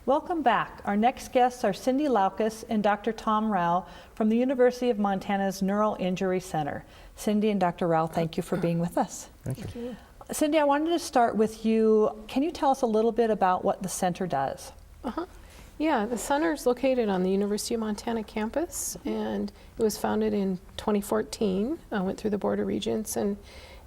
Welcome back. Our next guests are Cindy Laukas and Dr. Tom Rao from the University of Montana's Neural Injury Center. Cindy and Dr. Rao, thank you for being with us. Thank you. Cindy, I wanted to start with you. Can you tell us a little bit about what the center does? Yeah, the center is located on the University of Montana campus, and it was founded in 2014. I went through the Board of Regents, and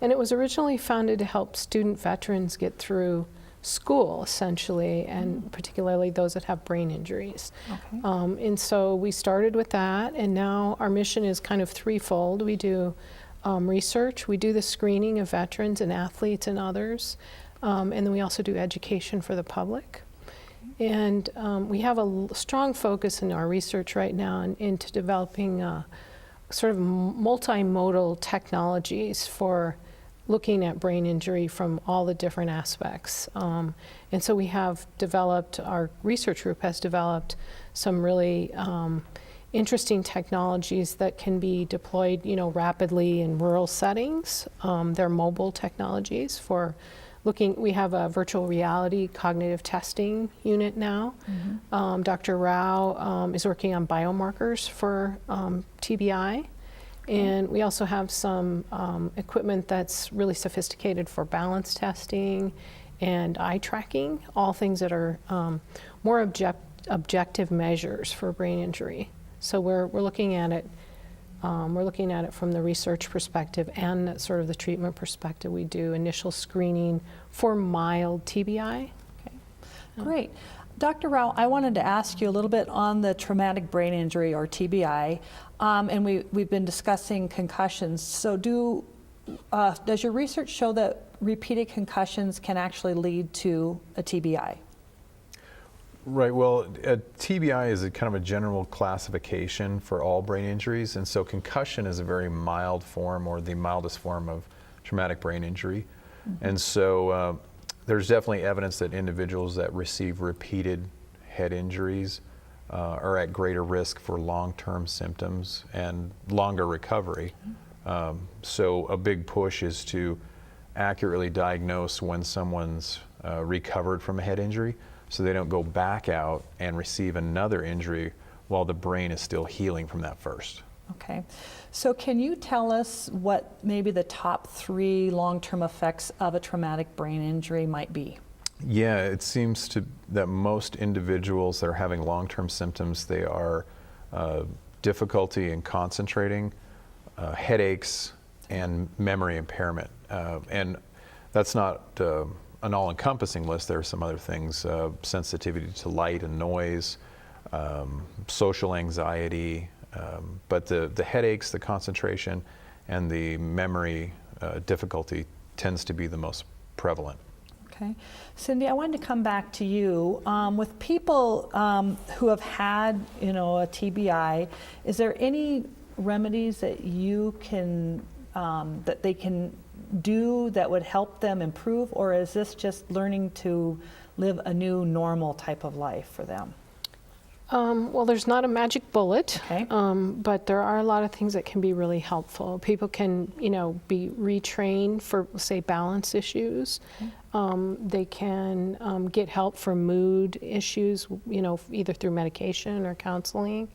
it was originally founded to help student veterans get through school, essentially, and particularly those that have brain injuries. Okay. And so we started with that, and now our mission is kind of threefold. We do research, we do the screening of veterans and athletes and others, and then we also do education for the public. And we have a strong focus in our research right now into developing sort of multimodal technologies for looking at brain injury from all the different aspects. And so we have developed, our research group has developed some really interesting technologies that can be deployed, rapidly in rural settings. They're mobile technologies for looking. We have a virtual reality cognitive testing unit now. Dr. Rao is working on biomarkers for TBI. And we also have some equipment that's really sophisticated for balance testing and eye tracking, all things that are more objective measures for brain injury. So we're looking at it. We're looking at it from the research perspective and sort of the treatment perspective. We do initial screening for mild TBI. Okay. Great. Dr. Rao, I wanted to ask you a little bit on the traumatic brain injury, or TBI, and we've been discussing concussions. So does your research show that repeated concussions can actually lead to a TBI? Right, well, TBI is a kind of a general classification for all brain injuries, and so concussion is a very mild form, or the mildest form of traumatic brain injury. And so there's definitely evidence that individuals that receive repeated head injuries are at greater risk for long-term symptoms and longer recovery. So a big push is to accurately diagnose when someone's recovered from a head injury, so they don't go back out and receive another injury while the brain is still healing from that first. Okay. So can you tell us what maybe the top 3 long-term effects of a traumatic brain injury might be? Yeah, it seems that most individuals that are having long-term symptoms, they are difficulty in concentrating, headaches, and memory impairment. And that's not an all-encompassing list. There are some other things, sensitivity to light and noise, social anxiety, but the headaches, the concentration, and the memory difficulty tends to be the most prevalent. Okay. Cindy, I wanted to come back to you. With people who have had, a TBI, is there any remedies that you can, that they can do that would help them improve, or is this just learning to live a new normal type of life for them? Well, there's not a magic bullet, Okay. But there are a lot of things that can be really helpful. People can, be retrained for, say, balance issues. They can get help for mood issues, either through medication or counseling.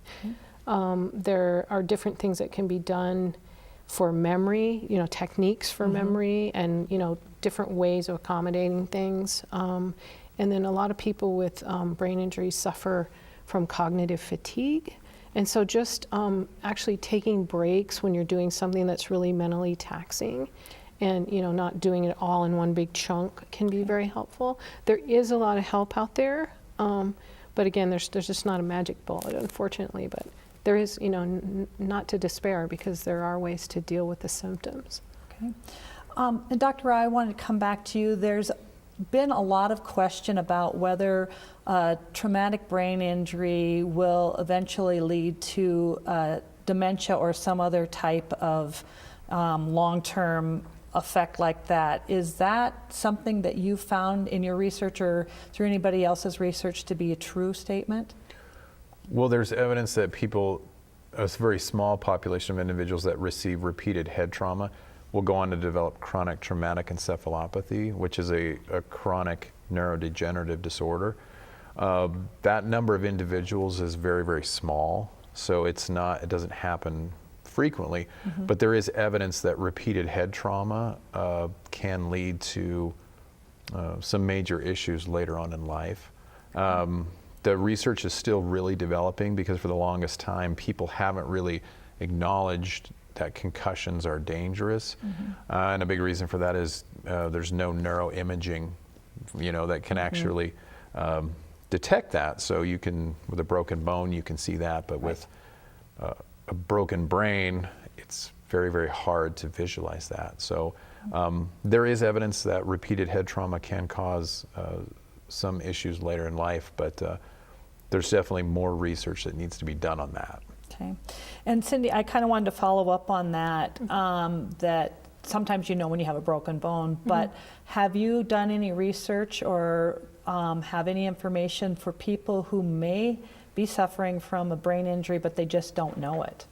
There are different things that can be done for memory, techniques for memory, and, different ways of accommodating things. And then a lot of people with brain injuries suffer from cognitive fatigue. And so just actually taking breaks when you're doing something that's really mentally taxing and not doing it all in one big chunk can be very helpful. There is a lot of help out there, but again, there's just not a magic bullet, unfortunately, but there is, not to despair, because there are ways to deal with the symptoms. Okay. And Dr. Rao, I wanted to come back to you. There's been a lot of question about whether traumatic brain injury will eventually lead to dementia or some other type of long-term effect like that. Is that something that you found in your research or through anybody else's research to be a true statement? Well, there's evidence that a very small population of individuals that receive repeated head trauma will go on to develop chronic traumatic encephalopathy, which is a chronic neurodegenerative disorder. That number of individuals is very, very small, so it doesn't happen frequently, but there is evidence that repeated head trauma can lead to some major issues later on in life. The research is still really developing because for the longest time people haven't really acknowledged that concussions are dangerous, and a big reason for that is there's no neuroimaging, that can actually detect that. So you can, with a broken bone, you can see that, but with a broken brain, it's very, very hard to visualize that. So there is evidence that repeated head trauma can cause some issues later in life, but there's definitely more research that needs to be done on that. Okay. And Cindy, I kind of wanted to follow up on that, that sometimes when you have a broken bone, but have you done any research or have any information for people who may be suffering from a brain injury, but they just don't know it?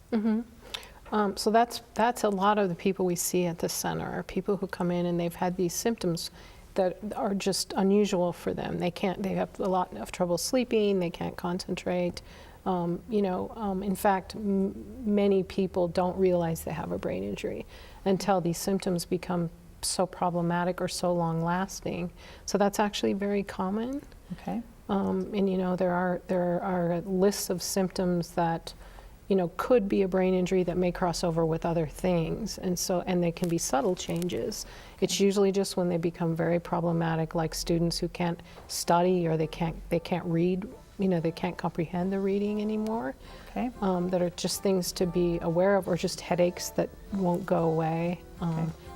So that's a lot of the people we see at the center are people who come in and they've had these symptoms that are just unusual for them. They have a lot of trouble sleeping, they can't concentrate. In fact, many people don't realize they have a brain injury until these symptoms become so problematic or so long lasting. So that's actually very common. Okay. And there are lists of symptoms that could be a brain injury that may cross over with other things, and they can be subtle changes. It's usually just when they become very problematic, like students who can't study or they can't read, they can't comprehend the reading anymore. Okay. That are just things to be aware of, or just headaches that won't go away,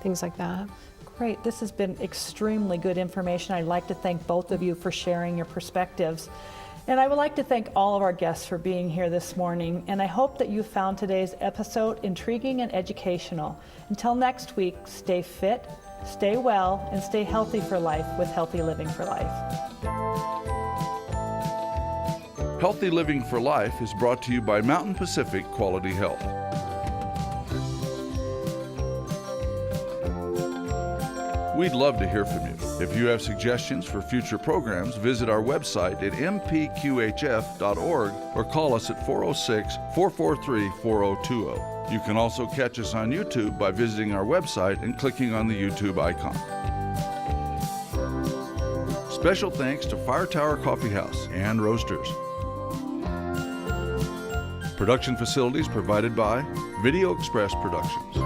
things like that. Great. This has been extremely good information. I'd like to thank both of you for sharing your perspectives. And I would like to thank all of our guests for being here this morning, and I hope that you found today's episode intriguing and educational. Until next week, stay fit, stay well, and stay healthy for life with Healthy Living for Life. Healthy Living for Life is brought to you by Mountain Pacific Quality Health. We'd love to hear from you. If you have suggestions for future programs, visit our website at mpqhf.org or call us at 406-443-4020. You can also catch us on YouTube by visiting our website and clicking on the YouTube icon. Special thanks to Fire Tower Coffee House and Roasters. Production facilities provided by Video Express Productions.